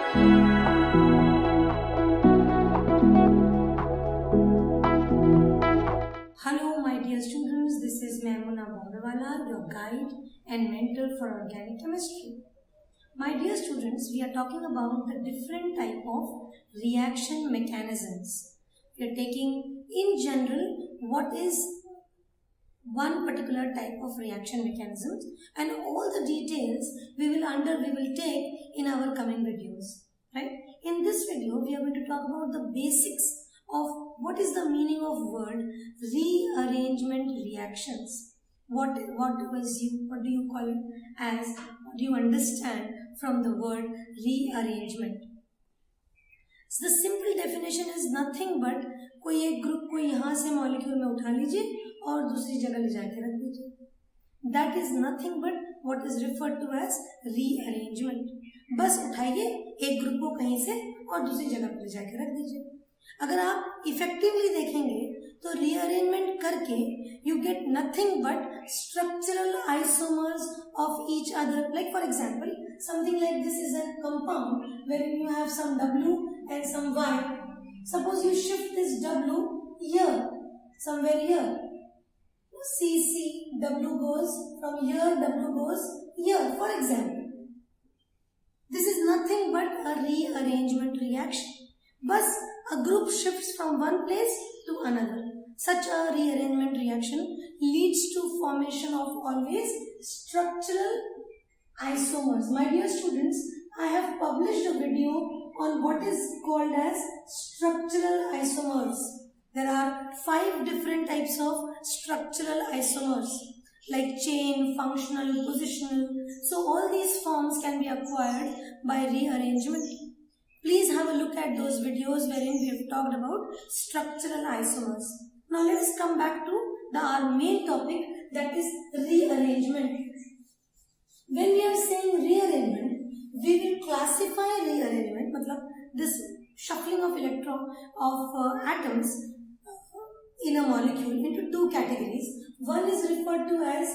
Hello my dear students, this is Maimuna Bombewala, your guide and mentor for organic chemistry. My dear students, we are talking about the different type of reaction mechanisms. We are taking in general what is one particular type of reaction mechanisms, and all the details we will take in our coming videos. Right? In this video, we are going to talk about the basics of what is the meaning of word rearrangement reactions. What do you call it as? What do you understand from the word rearrangement? So the simple definition is nothing but कोई एक group को यहाँ से molecule में उठा लीजिए और दूसरी जगह ले जाके रख दीजिए. That is nothing but what is referred to as rearrangement. बस उठाइए एक ग्रुप को कहीं से और दूसरी जगह पर ले जाके रख दीजिए. अगर आप इफेक्टिवली देखेंगे तो रीअरेंजमेंट करके you get nothing but structural isomers of each other. Like for example, something like this is a compound where you have some W and some Y. Suppose you shift this W here, somewhere here. C, W goes from here, W goes here, for example. This is nothing but a rearrangement reaction. Bus, a group shifts from one place to another. Such a rearrangement reaction leads to formation of always structural isomers. My dear students, I have published a video on what is called as structural isomers. There are 5 different types of structural isomers like chain, functional, positional. So all these forms can be acquired by rearrangement. Please have a look at those videos wherein we have talked about structural isomers. Now let us come back to our main topic, that is rearrangement. When we are saying rearrangement, we will classify rearrangement, मतलब this shuffling of atoms in a molecule into 2 categories. One is referred to as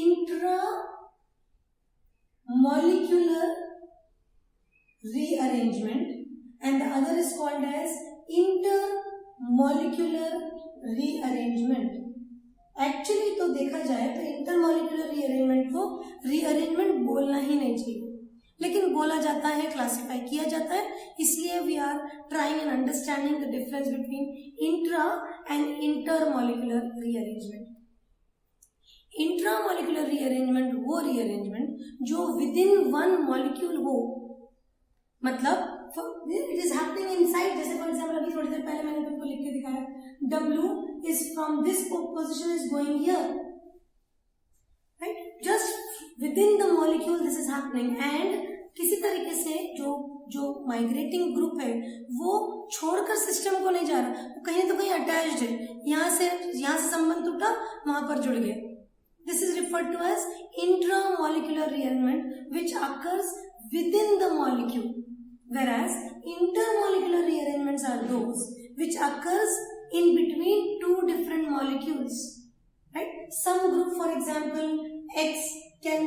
intramolecular rearrangement and the other is called as intermolecular rearrangement. Actually तो देखा जाए तो intermolecular rearrangement को rearrangement बोलना ही नहीं चाहिए, लेकिन बोला जाता है, क्लासिफाई किया जाता है. इसलिए we are trying and understanding the difference between intra and intermolecular rearrangement. Intramolecular rearrangement वो रीअरेंजमेंट जो विद इन वन मॉलिक्यूल हो, मतलब इट इज हैपनिंग इनसाइड. जैसे फॉर एग्जांपल अभी थोड़ी देर पहले मैंने तुमको लिख के दिखाया, W is from this position is going here, right? Just within the molecule this is happening. And किसी तरीके से जो माइग्रेटिंग ग्रुप है वो छोड़कर सिस्टम को नहीं जा रहा, वो कहीं तो कहीं अटैच्ड है. यहाँ से संबंध टूटा, वहां पर जुड़ गया. This is referred to as intramolecular rearrangement which occurs within the molecule, whereas intermolecular rearrangements are those which occurs in between 2 different molecules, right? Some group, for example X, can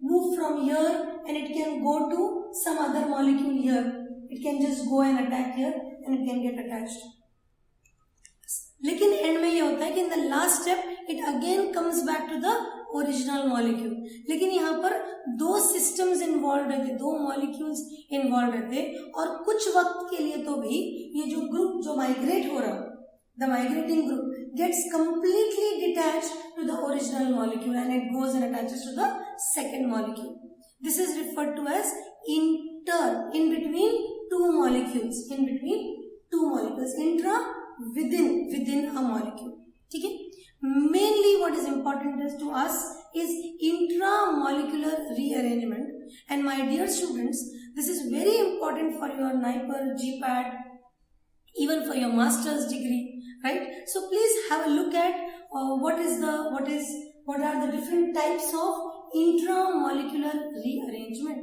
move from here and it can go to some other molecule here. It can just go and attack here and it can get attached. लेकिन end में ये होता है कि in the last step it again comes back to the original molecule. लेकिन यहाँ पर 2 systems involve रहते, 2 मॉलिक्यूल्स इन्वॉल्व रहते, और कुछ वक्त के लिए तो भी ये जो ग्रुप जो माइग्रेट हो रहा, the migrating group gets completely detached to the original molecule and it goes and attaches to the second molecule. This is referred to as in between 2 molecules. Intra within a molecule. ठीक है. Mainly what is important to us is intramolecular rearrangement. And my dear students, this is very important for your NIPER, GPAT, even for your master's degree, right? So please have a look at what are the different types of intramolecular rearrangement.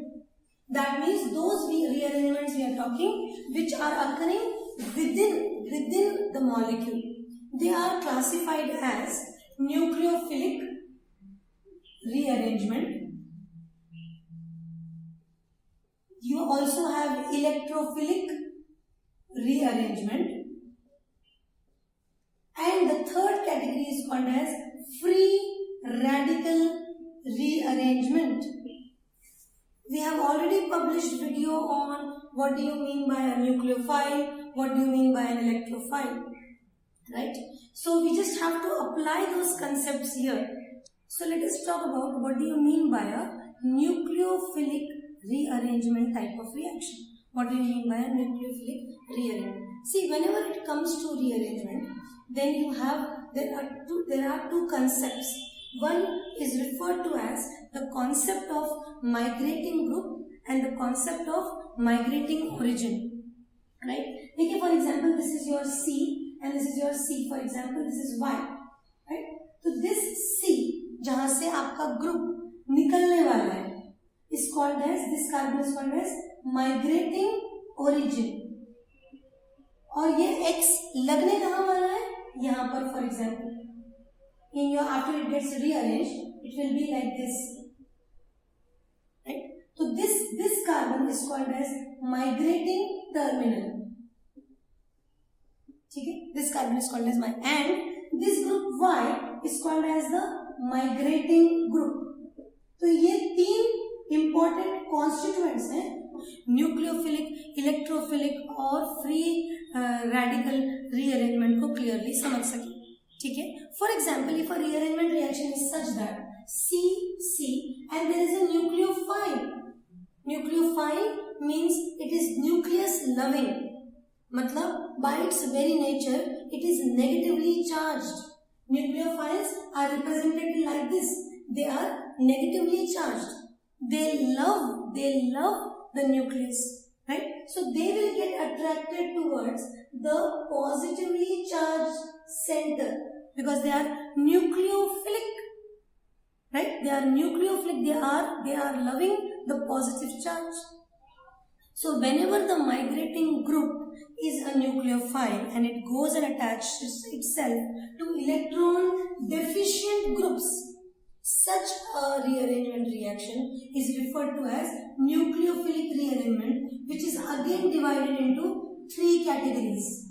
That means those rearrangements we are talking which are occurring within the molecule. They are classified as nucleophilic rearrangement, You also have electrophilic rearrangement. And the third category is called as free radical rearrangement. We have already published video on what do you mean by a nucleophile, what do you mean by an electrophile, right? So we just have to apply those concepts here. So let us talk about what do you mean by a nucleophilic rearrangement type of reaction. What do you mean by a nucleophilic rearrangement? See, whenever it comes to rearrangement, then you have, there are two concepts. One is referred to as the concept of migrating group and the concept of migrating origin, right? Take for example, this is your C and this is your C. For example, this is Y, right? So this C, जहाँ से आपका group निकलने वाला है, is called as, this carbon is called as migrating origin. और ये X लगने कहाँ वाला है? यहाँ पर, for example, in your, after it gets rearranged, it will be like this, right? So this carbon is called as migrating terminal. Okay? This carbon is called as and this group Y is called as the migrating group. तो ये तीन important constituents हैं, nucleophilic, electrophilic और free radical rearrangement को clearly समझ सके. ठीक है? For example, if a rearrangement reaction is such that C and there is a nucleophile. Nucleophile means it is nucleus loving. मतलब by its very nature it is negatively charged. Nucleophiles are represented like this. They are negatively charged. They love the nucleus, right? So they will get attracted towards the positively charged center because they are nucleophilic, right? They are nucleophilic. They are loving the positive charge. So whenever the migrating group is a nucleophile and it goes and attaches itself to electron deficient groups, such a rearrangement reaction is referred to as nucleophilic rearrangement, which is again divided into three categories.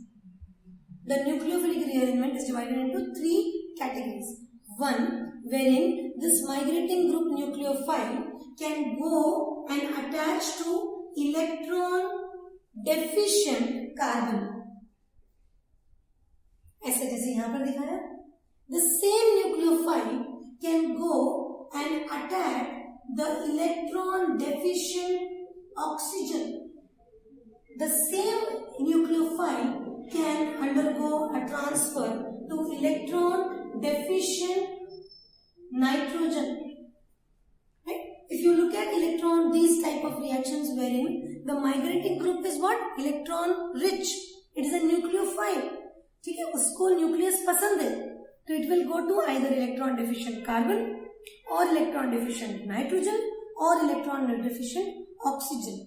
The nucleophilic rearrangement is divided into three categories. One, wherein this migrating group nucleophile can go and attach to electron deficient carbon. ऐसे जैसे यहाँ पर दिखाया. The same nucleophile can go and attack the electron deficient oxygen. The same nucleophile can undergo a transfer to electron deficient nitrogen. Right? If you look at these type of reactions wherein the migrating group is what? Electron rich. It is a nucleophile. ठीक है, उसको nucleus पसंद है, तो it will go to either electron deficient carbon or electron deficient nitrogen or electron deficient oxygen.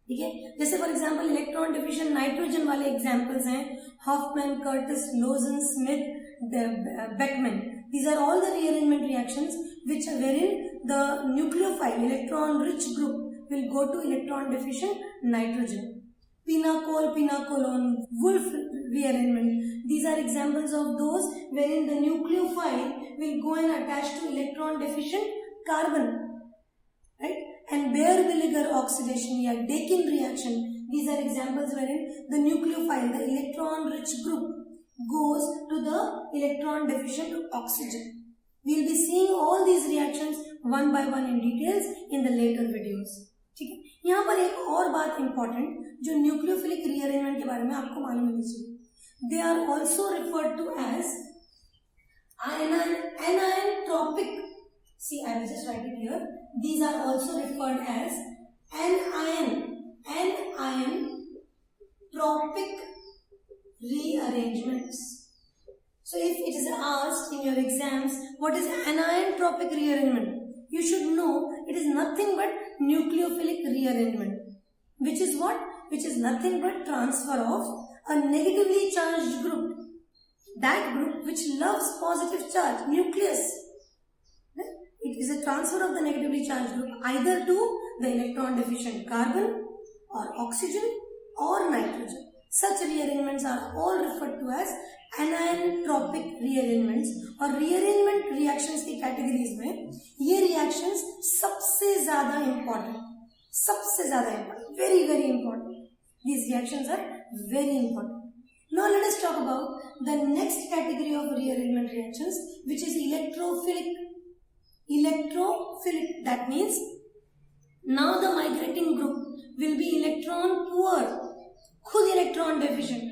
ठीक है, जैसे for example electron deficient nitrogen वाले एग्जाम्पल्स हैं Hofmann, Curtius, Lossen, Schmidt, Beckmann. These are all the rearrangement reactions which are wherein the nucleophile electron rich group will go to electron deficient nitrogen. Pinacol, pinacolone, Wolff rearrangement. These are examples of those wherein the nucleophile will go and attach to electron deficient carbon, right? And Baeyer-Villiger oxidation or Dakin reaction. These are examples wherein the nucleophile, the electron rich group, goes to the electron deficient oxygen. We will be seeing all these reactions one by one in details in the later videos. ठीक है, यहाँ पर एक और बात important जो nucleophilic rearrangement के बारे में आपको मालूम होनी चाहिए. They are also referred to as anion-tropic. See, I will just write it here. These are also referred as anion-tropic rearrangements. So if it is asked in your exams, what is anion-tropic rearrangement? You should know it is nothing but nucleophilic rearrangement. Which is what? Which is nothing but transfer of a negatively charged group. That group which loves positive charge, nucleus. It is a transfer of the negatively charged group either to the electron deficient carbon or oxygen or nitrogen. Such rearrangements are all referred to as anisotropic rearrangements और rearrangement reactions की categories में ये reactions सबसे ज़्यादा important, very very important. These reactions are very important. Now let us talk about the next category of rearrangement reactions, which is electrophilic. That means now the migrating group will be electron poor, खुद electron deficient,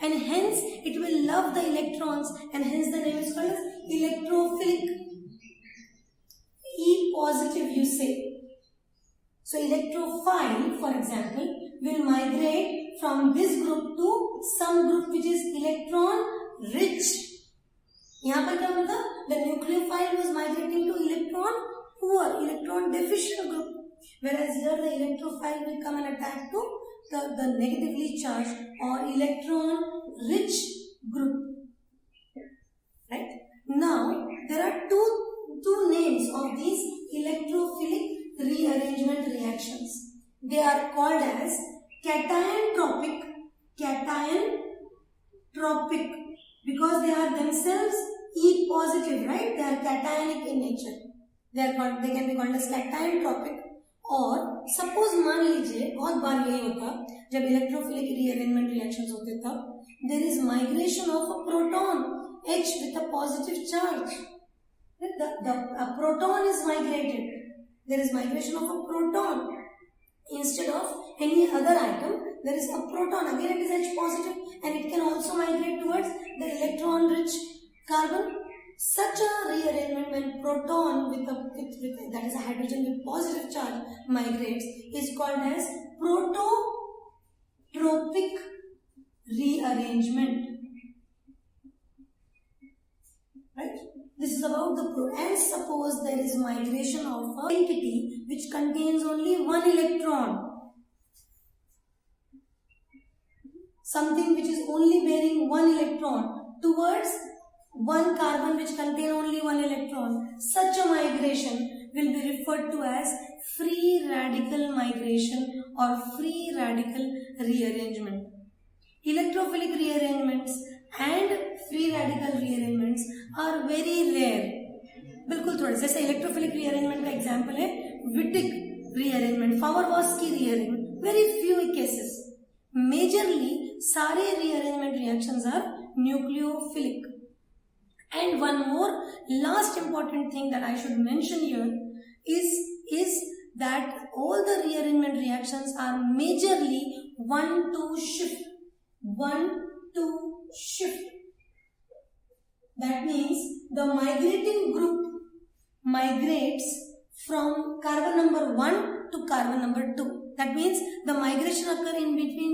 and hence it will love the electrons, and hence the name is called as electrophilic. E positive you say. So electrophile, for example, will migrate from this group to some group which is electron rich. यहाँ पर क्या होता? The nucleophile was migrating to electron poor, electron deficient group, whereas here the electrophile will come and attack to the negatively charged or electron rich group. Right? Now there are two names of these electrophilic rearrangement reactions. They are called as cation tropic, because they are themselves E positive, right? They are cationic in nature. They can be called as cation tropic. और suppose मान लीजिए बहुत बार यही होता जब electrophilic rearrangement reactions होते तब there is migration of a proton H with a positive charge. A proton is migrated. There is migration of a proton instead of any other item. There is a proton. Again, it is H positive, and it can also migrate towards the electron-rich carbon. Such a rearrangement, when proton with that is a hydrogen with positive charge migrates, is called as prototropic rearrangement. Right? This is about the and suppose there is migration of an entity which contains only one electron. Something which is only bearing one electron towards one carbon which contain only one electron. Such a migration will be referred to as free radical migration or free radical rearrangement. Electrophilic rearrangements and free radical rearrangements are very rare. बिल्कुल थोड़े जैसे electrophilic rearrangement का example है Wittig rearrangement, Fauer-Wosky rearrangement, very few cases. Majorly सारे rearrangement reactions are nucleophilic. And one more last important thing that I should mention here is that all the rearrangement reactions are majorly 1-2 shift. 1-2 shift. That means the migrating group migrates from carbon number 1 to carbon number 2. That means the migration occur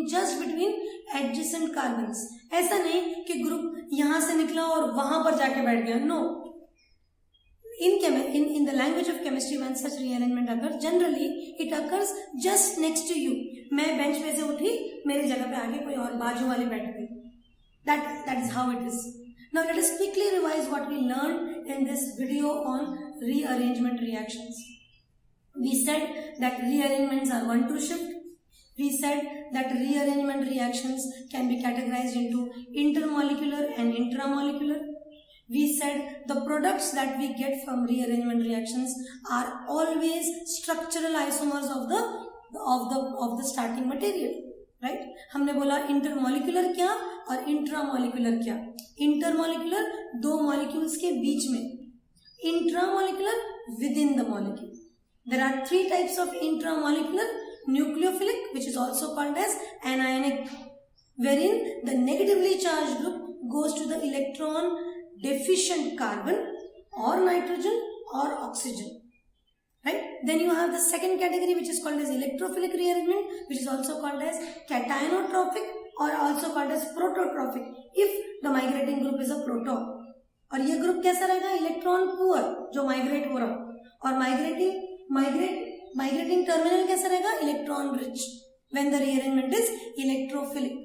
just between adjacent carbons. ऐसा नहीं कि group यहाँ से निकला और वहां पर जाके बैठ गया. No. In the language of chemistry, when such rearrangement occurs, generally it occurs just next to you. मैं बेंच पे से उठी, मेरी जगह पे आगे कोई और बाजू वाली बैठ गई. That is how it is. Now let us quickly revise what we learned in this video on rearrangement reactions. We said that rearrangements are 1-2 shift. We said that rearrangement reactions can be categorized into intermolecular and intramolecular. We said the products that we get from rearrangement reactions are always structural isomers of the starting material. Right? हमने बोला intermolecular क्या और intramolecular क्या. Intermolecular दो molecules के बीच में. Intramolecular within the molecule. There are 3 types of intramolecular: nucleophilic, which is also called as anionic, wherein the negatively charged group goes to the electron deficient carbon or nitrogen or oxygen. Right? Then you have the second category, which is called as electrophilic rearrangement, which is also called as cationitropic or also called as prototropic if the migrating group is a proton. और ये group कैसा रहेगा? Electron poor जो migrate हो रहा, और migrating terminal कैसा रहेगा? Electron rich when the rearrangement is electrophilic.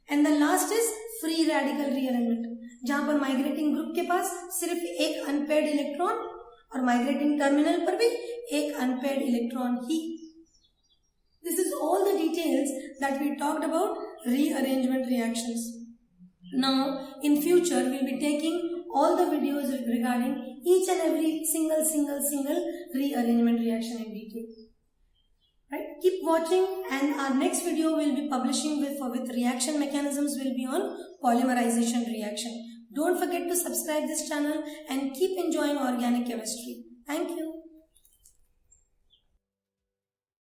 And the last is free radical rearrangement, जहां पर माइग्रेटिंग ग्रुप के पास सिर्फ एक अनपेयर्ड इलेक्ट्रॉन और माइग्रेटिंग टर्मिनल पर भी एक unpaired electron he details that we talked about rearrangement reactions. Now, in future, we'll be taking all the videos regarding each and every single rearrangement reaction in detail. Right? Keep watching, and our next video will be publishing with reaction mechanisms will be on polymerization reaction. Don't forget to subscribe this channel and keep enjoying organic chemistry. Thank you.